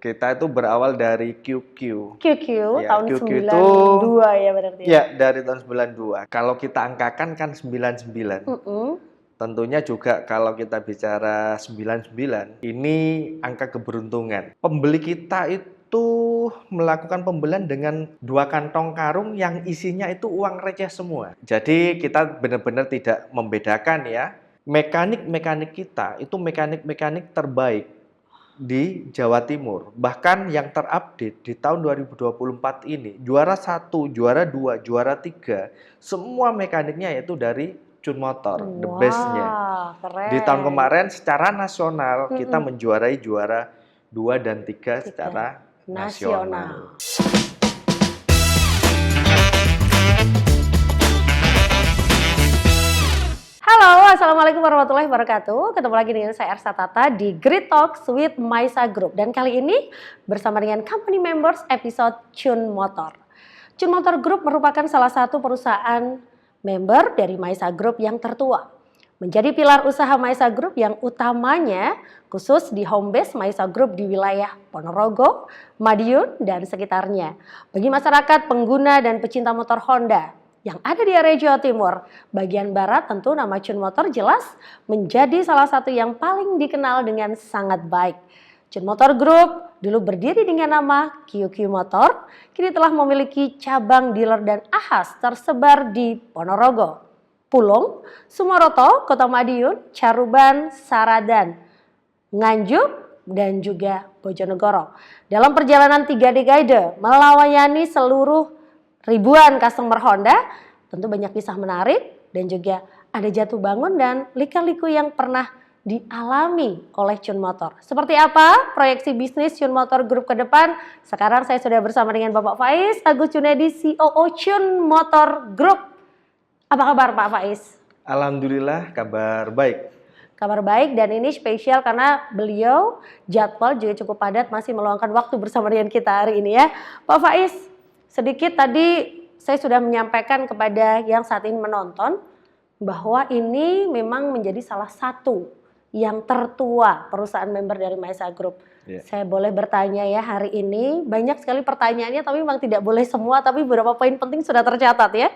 Kita itu berawal dari QQ. QQ Ya, tahun QQ 92 ya berarti. Ya, dari tahun 92. Kalau kita angkakan kan 99. Tentunya juga kalau kita bicara 99, ini angka keberuntungan. Pembeli kita itu melakukan pembelian dengan 2 kantong karung yang isinya itu uang receh semua. Jadi kita benar-benar tidak membedakan ya. Mekanik-mekanik kita itu mekanik-mekanik terbaik di Jawa Timur. Bahkan yang terupdate di tahun 2024 ini, juara 1, juara 2, juara 3, semua mekaniknya yaitu dari Chun Motor, the best-nya. Keren. Di tahun kemarin secara nasional kita menjuarai juara 2 dan 3 secara nasional. Halo, Assalamualaikum warahmatullahi wabarakatuh. Ketemu lagi dengan saya Ersa Tata di Great Talks with Maisa Group. Dan kali ini bersama dengan company members episode Chun Motor. Chun Motor Group merupakan salah satu perusahaan member dari Maisa Group yang tertua. Menjadi pilar usaha Maisa Group yang utamanya khusus di home base Maisa Group di wilayah Ponorogo, Madiun, dan sekitarnya. Bagi masyarakat pengguna dan pecinta motor Honda yang ada di area Jawa Timur, bagian barat tentu nama Chun Motor jelas menjadi salah satu yang paling dikenal dengan sangat baik. Chun Motor Group dulu berdiri dengan nama QQ Motor, kini telah memiliki cabang dealer dan ahas tersebar di Ponorogo, Pulung, Sumoroto, Kota Madiun, Caruban, Saradan, Nganjuk, dan juga Bojonegoro. Dalam perjalanan 3 dekade melayani seluruh ribuan customer Honda, tentu banyak kisah menarik dan juga ada jatuh bangun dan lika-liku yang pernah dialami oleh Chun Motor. Seperti apa proyeksi bisnis Chun Motor Group ke depan? Sekarang saya sudah bersama dengan Bapak Faiz Agus Junedi, COO Chun Motor Group. Apa kabar Pak Faiz? Alhamdulillah kabar baik. Kabar baik, dan ini spesial karena beliau jadwal juga cukup padat, masih meluangkan waktu bersama dengan kita hari ini ya. Pak Faiz, sedikit tadi saya sudah menyampaikan kepada yang saat ini menonton bahwa ini memang menjadi salah satu yang tertua perusahaan member dari Maisa Group. Saya boleh bertanya ya hari ini, banyak sekali pertanyaannya tapi memang tidak boleh semua, tapi beberapa poin penting sudah tercatat ya.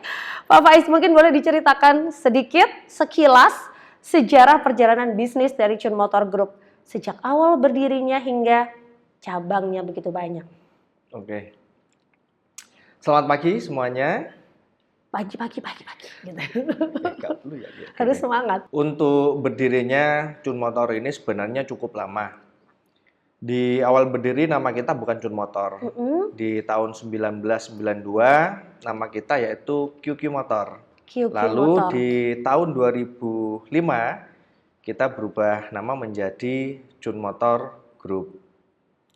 Pak Faiz, mungkin boleh diceritakan sedikit sekilas sejarah perjalanan bisnis dari Chun Motor Group sejak awal berdirinya hingga cabangnya begitu banyak. Oke. Selamat pagi semuanya. Pagi. Gitu. Ya, harus semangat. Untuk berdirinya Chun Motor ini sebenarnya cukup lama. Di awal berdiri nama kita bukan Chun Motor. Di tahun 1992 nama kita yaitu QQ Motor. Lalu Motor. Di tahun 2005 kita berubah nama menjadi Chun Motor Group.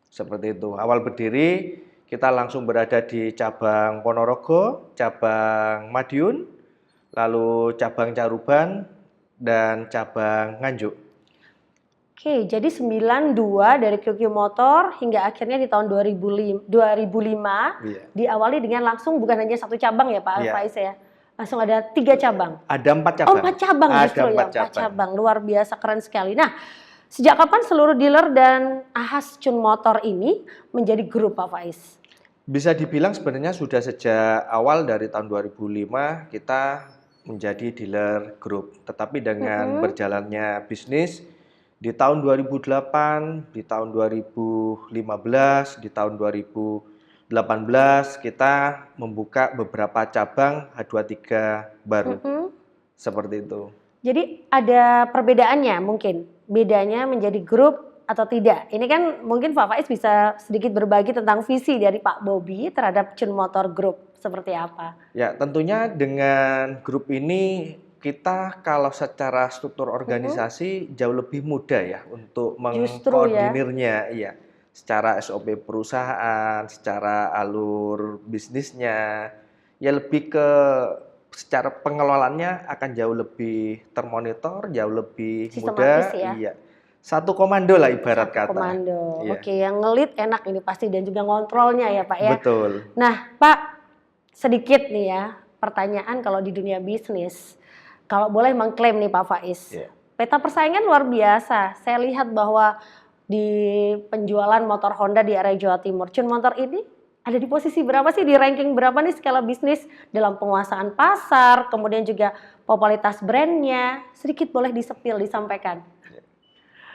Seperti itu. Awal berdiri kita langsung berada di cabang Ponorogo, cabang Madiun, lalu cabang Caruban, dan cabang Nganjuk. Oke, jadi 92 dari QQ Motor hingga akhirnya di tahun 2005 diawali dengan langsung bukan hanya 1 cabang ya Pak Faiz ya. Langsung ada 3 cabang. Ada 4 cabang. 4 cabang justru ya, 4 cabang. Luar biasa, keren sekali. Nah, sejak kapan seluruh dealer dan ahas Chun Motor ini menjadi grup Pak Faiz? Bisa dibilang sebenarnya sudah sejak awal dari tahun 2005 kita menjadi dealer grup. Tetapi dengan berjalannya bisnis di tahun 2008, di tahun 2015, di tahun 2018 kita membuka beberapa cabang H23 baru. Seperti itu. Jadi ada perbedaannya mungkin? Bedanya menjadi grup atau tidak? Ini kan mungkin Pak Faiz bisa sedikit berbagi tentang visi dari Pak Bobi terhadap Chun Motor Group seperti apa? Ya, tentunya dengan grup ini kita kalau secara struktur organisasi jauh lebih mudah ya untuk mengkoordinirnya, ya. Secara SOP perusahaan, secara alur bisnisnya, ya lebih ke secara pengelolaannya akan jauh lebih termonitor, jauh lebih mudah. Ya? Iya. Satu komando lah ibarat kata. Komando. Iya. Oke, yang ngelit enak ini pasti dan juga ngontrolnya ya Pak ya. Betul. Nah Pak, sedikit nih ya pertanyaan kalau di dunia bisnis, kalau boleh mengklaim nih Pak Faiz, peta persaingan luar biasa. Saya lihat bahwa di penjualan motor Honda di area Jawa Timur. Chun Motor ini ada di posisi berapa sih, di ranking berapa nih skala bisnis dalam penguasaan pasar, kemudian juga popularitas brandnya? Sedikit boleh disepil, disampaikan.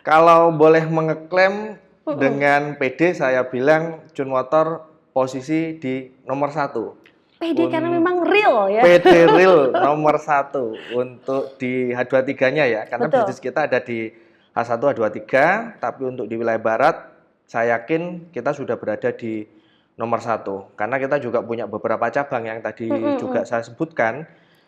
Kalau boleh mengeklaim dengan PD, saya bilang Chun Motor posisi di nomor 1. PD karena memang real ya. PD real nomor 1 untuk di H23-nya ya, karena Betul. bisnis kita ada di H1, H23, tapi untuk di wilayah barat, saya yakin kita sudah berada di nomor 1. Karena kita juga punya beberapa cabang yang tadi juga saya sebutkan.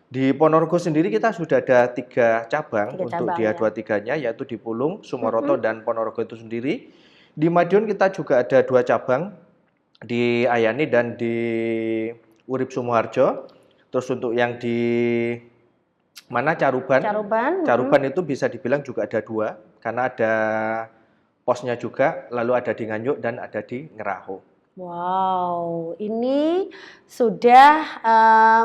Di Ponorogo sendiri kita sudah ada 3 cabang untuk di H23-nya, yaitu di Pulung, Sumoroto, dan Ponorogo itu sendiri. Di Madiun kita juga ada 2 cabang, di Ayani dan di Urip Sumoharjo. Terus untuk yang di mana Caruban itu bisa dibilang juga ada 2, karena ada posnya juga, lalu ada di Nganjuk dan ada di Ngeraho. Wow, ini sudah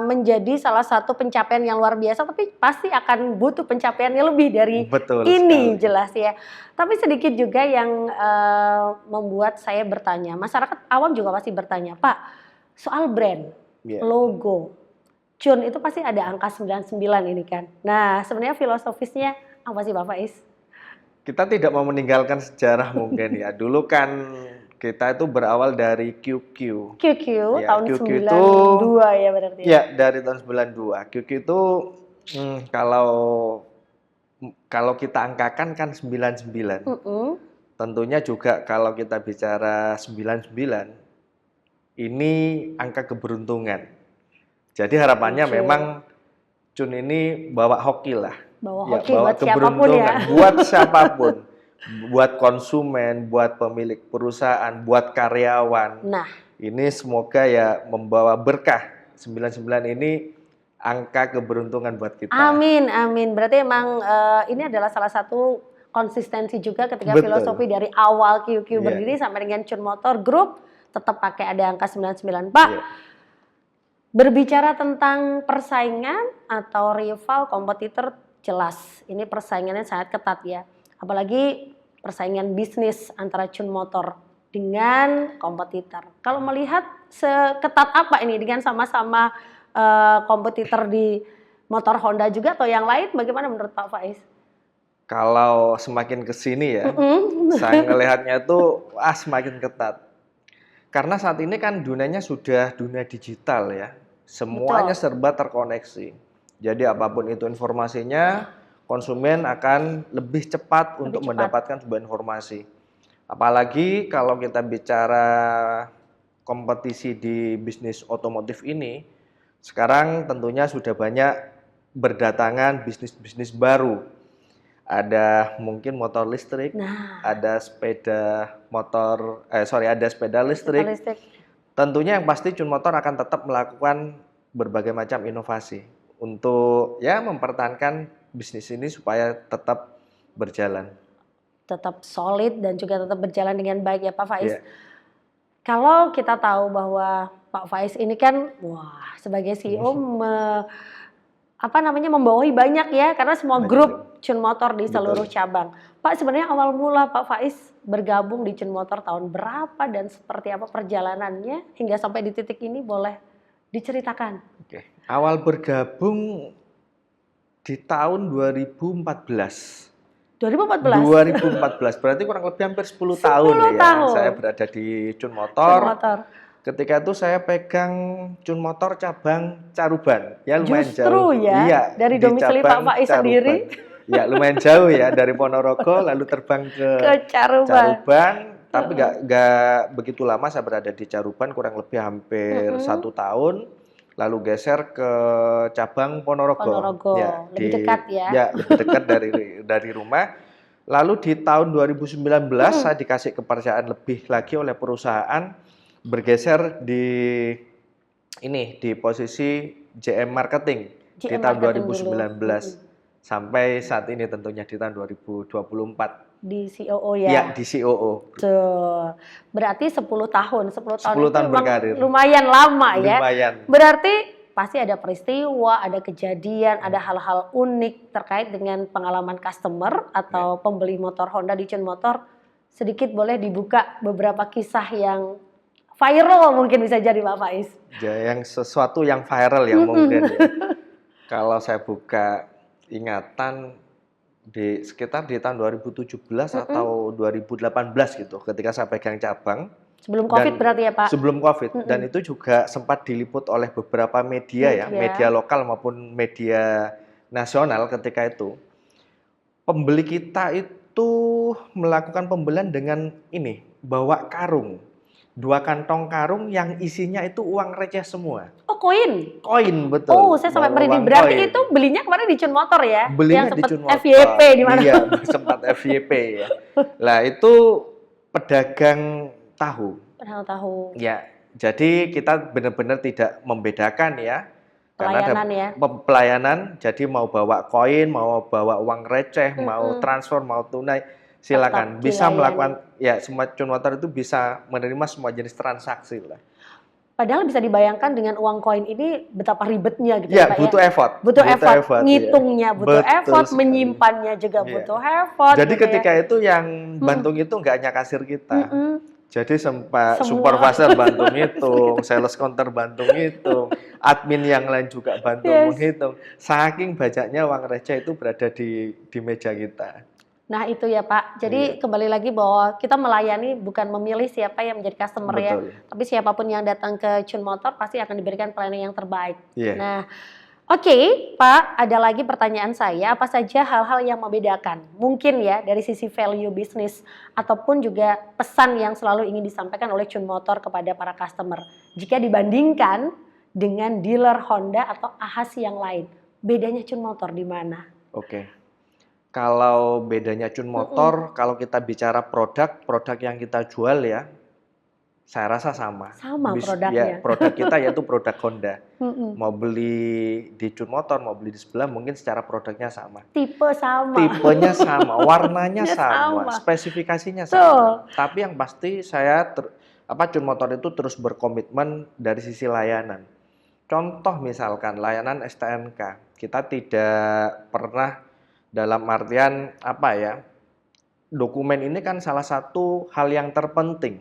menjadi salah satu pencapaian yang luar biasa, tapi pasti akan butuh pencapaian yang lebih dari ini, jelas ya. Tapi sedikit juga yang membuat saya bertanya, masyarakat awam juga pasti bertanya, Pak, soal brand, logo, Chun itu pasti ada angka 99 ini kan. Nah, sebenarnya filosofisnya apa sih Pak Faiz? Kita tidak mau meninggalkan sejarah mungkin ya. Dulu kan kita itu berawal dari QQ. QQ ya, tahun QQ 92 itu, ya berarti. Ya, dari tahun 92. QQ itu kalau kita angkakan kan 99. Tentunya juga kalau kita bicara 99, ini angka keberuntungan. Jadi harapannya memang Chun ini bawa hoki lah. Bawa keberuntungan buat siapapun. Buat konsumen, buat pemilik perusahaan, buat karyawan. Nah, ini semoga ya membawa berkah. 99 ini angka keberuntungan buat kita. Amin, amin. Berarti emang ini adalah salah satu konsistensi juga ketika filosofi dari awal QQ berdiri sampai dengan Chun Motor Group tetap pakai ada angka 99. Pak, berbicara tentang persaingan atau rival, kompetitor, jelas ini persaingannya sangat ketat ya. Apalagi persaingan bisnis antara Chun Motor dengan kompetitor. Kalau melihat seketat apa ini dengan sama-sama kompetitor di motor Honda juga atau yang lain, bagaimana menurut Pak Faiz? Kalau semakin kesini ya, saya melihatnya tuh semakin ketat. Karena saat ini kan dunianya sudah dunia digital ya, semuanya serba terkoneksi. Jadi apapun itu informasinya, konsumen akan lebih cepat untuk mendapatkan sebuah informasi. Apalagi kalau kita bicara kompetisi di bisnis otomotif ini, sekarang tentunya sudah banyak berdatangan bisnis-bisnis baru. Ada mungkin motor listrik, ada sepeda listrik. Tentunya yang pasti Chun Motor akan tetap melakukan berbagai macam inovasi untuk ya mempertahankan bisnis ini supaya tetap berjalan. Tetap solid dan juga tetap berjalan dengan baik ya Pak Faiz. Kalau kita tahu bahwa Pak Faiz ini kan sebagai CEO membawahi banyak ya, karena semua grup Chun Motor di seluruh cabang. Pak, sebenarnya awal mula Pak Faiz bergabung di Chun Motor tahun berapa dan seperti apa perjalanannya hingga sampai di titik ini, boleh diceritakan? Awal bergabung di tahun 2014. 2014, berarti kurang lebih hampir 10 tahun ya saya berada di Chun Motor. Ketika itu saya pegang Chun Motor cabang Caruban. Ya lumayan jauh. Ya, dari domisili Pak Faiz sendiri. Ya lumayan jauh ya, dari Ponorogo lalu terbang ke Caruban. Tapi nggak begitu lama saya berada di Caruban, kurang lebih hampir 1 tahun. Lalu geser ke cabang Ponorogo. Ya, lebih dekat ya. Ya, lebih dekat dari rumah. Lalu di tahun 2019 saya dikasih kepercayaan lebih lagi oleh perusahaan bergeser di posisi JM Marketing di tahun 2019 sampai saat ini tentunya di tahun 2024. Di COO ya? Ya, di COO. Tuh. Berarti 10 tahun. 10 tahun itu berkarir. Lumayan lama ya. Lumayan. Berarti pasti ada peristiwa, ada kejadian, ada hal-hal unik terkait dengan pengalaman customer atau pembeli motor Honda di Chun Motor sedikit boleh dibuka beberapa kisah yang viral mungkin bisa jadi Pak Faiz. Yang sesuatu yang viral ya mungkin ya. Kalau saya buka ingatan sekitar di tahun 2017 atau 2018 gitu, ketika saya pegang cabang. Sebelum COVID berarti ya Pak? Sebelum COVID, dan itu juga sempat diliput oleh beberapa media ya, media lokal maupun media nasional ketika itu. Pembeli kita itu melakukan pembelian dengan ini, bawa karung. 2 kantong karung yang isinya itu uang receh semua. Oh, koin? Koin, betul. Oh, saya sampai merinding. Berarti koin. Itu belinya kemarin di Cun Motor ya? Belinya yang di Cun Motor. FYP di mana? Iya, sempat FYP ya. Lah itu pedagang tahu. Pedagang tahu. Ya, jadi kita benar-benar tidak membedakan ya. Pelayanan ya. Pelayanan, jadi mau bawa koin, mau bawa uang receh, mau transfer, mau tunai, silakan. Bisa melakukan, ya semua Cun Motor itu bisa menerima semua jenis transaksi lah. Padahal bisa dibayangkan dengan uang koin ini betapa ribetnya gitu ya, Pak butuh ya. Effort. Butuh effort, ngitungnya ya. butuh Betul effort, sekali. menyimpannya juga butuh effort. Jadi gitu ketika itu yang bantu itu nggak hanya kasir kita. Jadi sempat Semua. supervisor bantu ngitung, sales counter bantu ngitung, admin yang lain juga bantu menghitung. Saking banyaknya uang receh itu berada di meja kita. Nah itu ya Pak, jadi kembali lagi bahwa kita melayani bukan memilih siapa yang menjadi customer ya, tapi siapapun yang datang ke Cun Motor pasti akan diberikan pelayanan yang terbaik. Nah, oke, Pak, ada lagi pertanyaan saya, apa saja hal-hal yang membedakan? Mungkin ya dari sisi value bisnis ataupun juga pesan yang selalu ingin disampaikan oleh Cun Motor kepada para customer. Jika dibandingkan dengan dealer Honda atau AHAS yang lain, bedanya Cun Motor di mana? Oke. Kalau bedanya Cun Motor, kalau kita bicara produk yang kita jual ya, saya rasa sama. Sama produknya. Ya, produk kita yaitu produk Honda. Mau beli di Cun Motor, mau beli di sebelah, mungkin secara produknya sama. Tipe sama. Tipenya sama, warnanya sama, spesifikasinya sama. Tapi yang pasti saya, Cun Motor itu terus berkomitmen dari sisi layanan. Contoh misalkan layanan STNK, kita tidak pernah dalam artian dokumen ini kan salah satu hal yang terpenting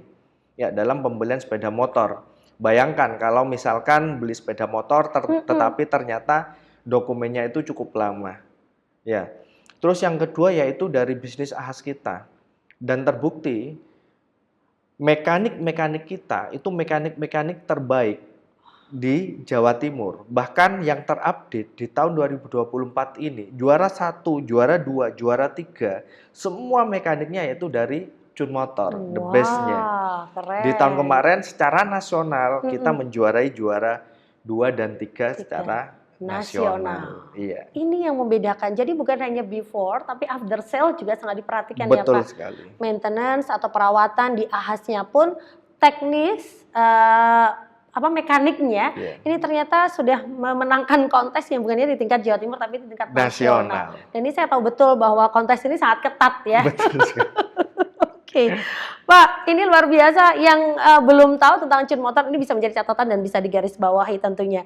ya dalam pembelian sepeda motor. Bayangkan kalau misalkan beli sepeda motor tetapi ternyata dokumennya itu cukup lama. Ya. Terus yang kedua yaitu dari bisnis AHAS kita. Dan terbukti mekanik-mekanik kita itu mekanik-mekanik terbaik di Jawa Timur. Bahkan yang terupdate di tahun 2024 ini, juara 1, juara 2, juara 3, semua mekaniknya yaitu dari Cun Motor, the best-nya. Di tahun kemarin secara nasional kita menjuarai juara 2 dan 3 secara nasional. Iya. Ini yang membedakan. Jadi bukan hanya before, tapi after sale juga sangat diperhatikan. Betul ya Pak. Sekali. Maintenance atau perawatan di AHAS-nya pun teknis, mekaniknya ini ternyata sudah memenangkan kontes yang bukan di tingkat Jawa Timur tapi di tingkat nasional. Dan ini saya tahu betul bahwa kontes ini sangat ketat ya. Betul sekali. Oke, Pak, ini luar biasa. Yang belum tahu tentang Cun Motor ini bisa menjadi catatan dan bisa digarisbawahi tentunya.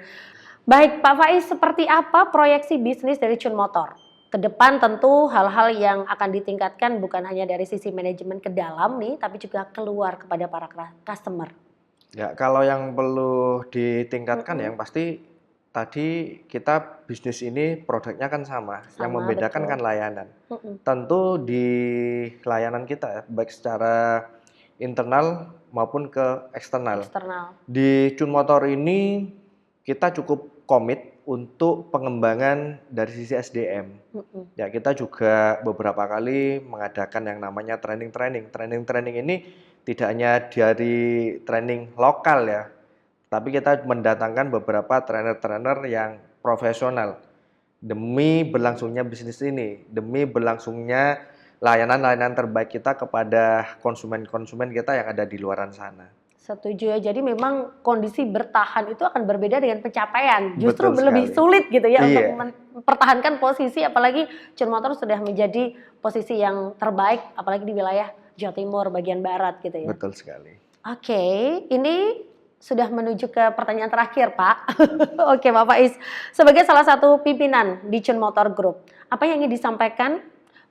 Baik, Pak Faiz, seperti apa proyeksi bisnis dari Cun Motor? Ke depan tentu hal-hal yang akan ditingkatkan bukan hanya dari sisi manajemen ke dalam nih, tapi juga keluar kepada para customer. Ya, kalau yang perlu ditingkatkan yang pasti tadi kita bisnis ini produknya kan sama yang membedakan kan layanan. Tentu di layanan kita baik secara internal maupun ke eksternal. Di Cun Motor ini kita cukup komit untuk pengembangan dari sisi SDM. Ya, kita juga beberapa kali mengadakan yang namanya training. Training ini tidak hanya dari training lokal ya, tapi kita mendatangkan beberapa trainer-trainer yang profesional demi berlangsungnya bisnis ini, demi berlangsungnya layanan-layanan terbaik kita kepada konsumen-konsumen kita yang ada di luaran sana. Setuju ya, jadi memang kondisi bertahan itu akan berbeda dengan pencapaian. Justru lebih sulit gitu ya untuk mempertahankan posisi, apalagi Cun Motor sudah menjadi posisi yang terbaik, apalagi di wilayah Jawa Timur bagian barat gitu ya. Betul sekali. Oke, ini sudah menuju ke pertanyaan terakhir Pak. Oke Pak Faiz, sebagai salah satu pimpinan di Cun Motor Group, apa yang ingin disampaikan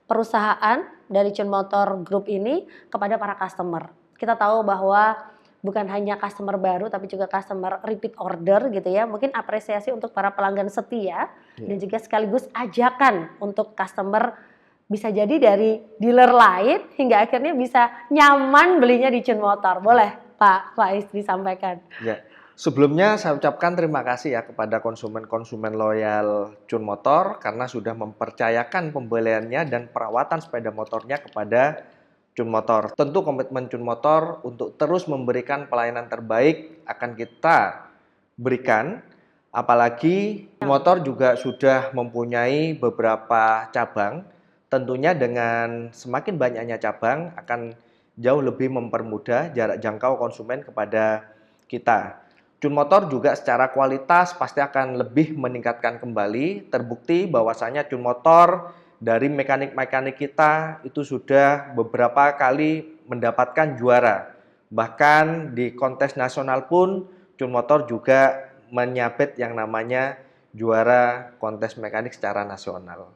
perusahaan dari Chun Motor Group ini kepada para customer? Kita tahu bahwa bukan hanya customer baru tapi juga customer repeat order gitu ya. Mungkin apresiasi untuk para pelanggan setia dan juga sekaligus ajakan untuk customer bisa jadi dari dealer lain hingga akhirnya bisa nyaman belinya di Chun Motor. Boleh Pak Faiz disampaikan? Ya. Sebelumnya saya ucapkan terima kasih ya kepada konsumen-konsumen loyal Chun Motor karena sudah mempercayakan pembeliannya dan perawatan sepeda motornya kepada Chun Motor. Tentu komitmen Chun Motor untuk terus memberikan pelayanan terbaik akan kita berikan. Apalagi Chun Motor juga sudah mempunyai beberapa cabang. Tentunya dengan semakin banyaknya cabang akan jauh lebih mempermudah jarak jangkau konsumen kepada kita. Chun Motor juga secara kualitas pasti akan lebih meningkatkan kembali. Terbukti bahwasanya Chun Motor dari mekanik-mekanik kita itu sudah beberapa kali mendapatkan juara. Bahkan di kontes nasional pun Chun Motor juga menyabet yang namanya juara kontes mekanik secara nasional.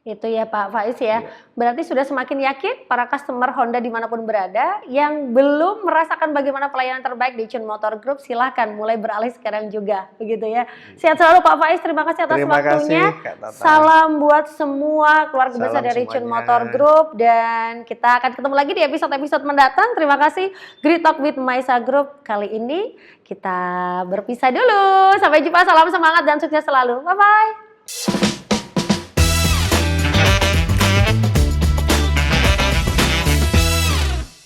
Itu ya Pak Faiz ya. Berarti sudah semakin yakin para customer Honda dimanapun berada yang belum merasakan bagaimana pelayanan terbaik di Chun Motor Group, silahkan mulai beralih sekarang juga, begitu ya. Sehat selalu Pak Faiz, terima kasih atas waktunya. Salam buat semua keluarga besar dari Chun Motor Group dan kita akan ketemu lagi di episode-episode mendatang. Terima kasih Grit Talk with Maisa Group. Kali ini kita berpisah dulu. Sampai jumpa, salam semangat dan sukses selalu. Bye-bye.